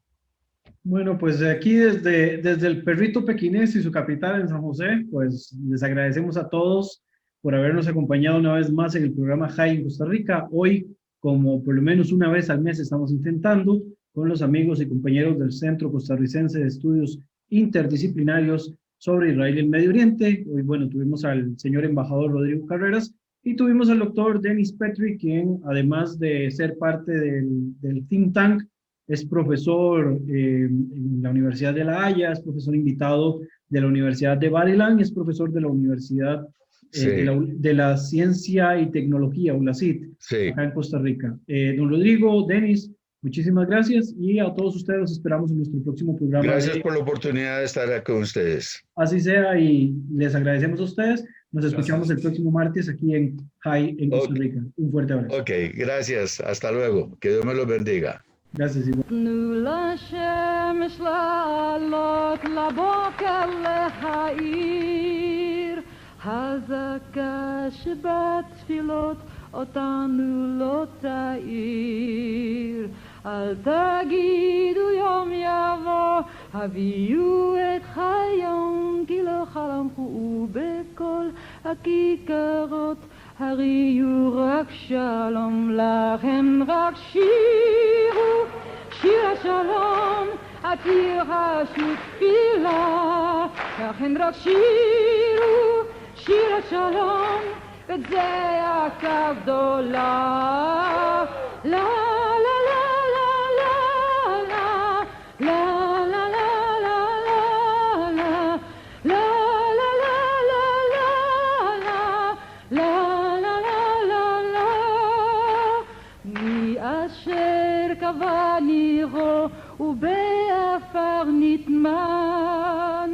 S3: Bueno, pues aquí desde el perrito pequinés y su capital en San José, pues les agradecemos a todos por habernos acompañado una vez más en el programa JAI en Costa Rica. Hoy, como por lo menos una vez al mes estamos intentando, con los amigos y compañeros del Centro Costarricense de Estudios Interdisciplinarios sobre Israel y el Medio Oriente. Hoy, bueno, tuvimos al señor embajador Rodrigo Carreras y tuvimos al doctor Denis Petrik, quien además de ser parte del think tank, es profesor en la Universidad de La Haya, es profesor invitado de la Universidad de Bar-Ilan y es profesor de la Universidad de la Ciencia y Tecnología, ULACIT, acá en Costa Rica. Don Rodrigo, Denis, muchísimas gracias y a todos ustedes los esperamos en nuestro próximo programa.
S4: Gracias por la oportunidad de estar acá con ustedes.
S3: Así sea y les agradecemos a ustedes. Nos escuchamos el próximo martes aquí en JAI en Costa Rica. Un fuerte abrazo.
S4: Ok, gracias. Hasta luego. Que Dios me los bendiga.
S3: Gracias.
S6: תנו לשמש לעלות לבוקר להאיר, הזעקה שבתפילות אותנו לא תאיר. אל תגידו יום יבוא, הביאו את היום, כי לא חלמכו בכל הכיכרות, הריעו רק שלום, לכן רק שירו שיר השלום, עתיר השותפילה, לכן רק שירו שיר השלום, וזעקה גדולה. לה לה לה לה לה לה לה לה נירו ובאפר נטמן,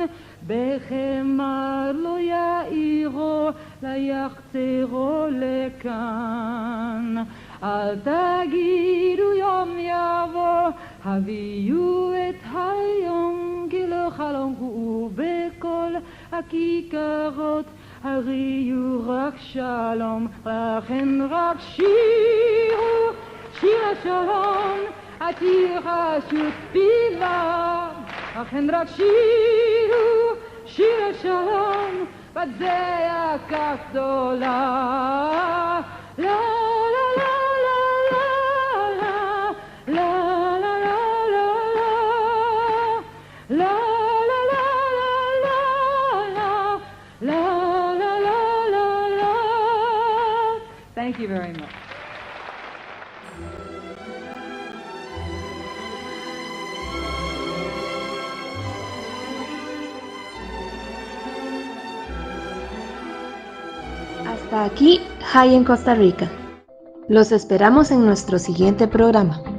S6: בחמר לא יאירו, ליחצרו לכאן. אל תגידו יום יבוא, הביאו את היום, כי לא חלום הוא בכל הכיכרות, הריעו רק שלום, לכן רק שירו שיר השלום, עתיר השותפילה, לכן רק שירו שיר השלום, בזעקה גדולה. לה לה לה לה לה לה לה לה לה לה לה you very much.
S2: Hasta aquí, High en Costa Rica. Los esperamos en nuestro siguiente programa.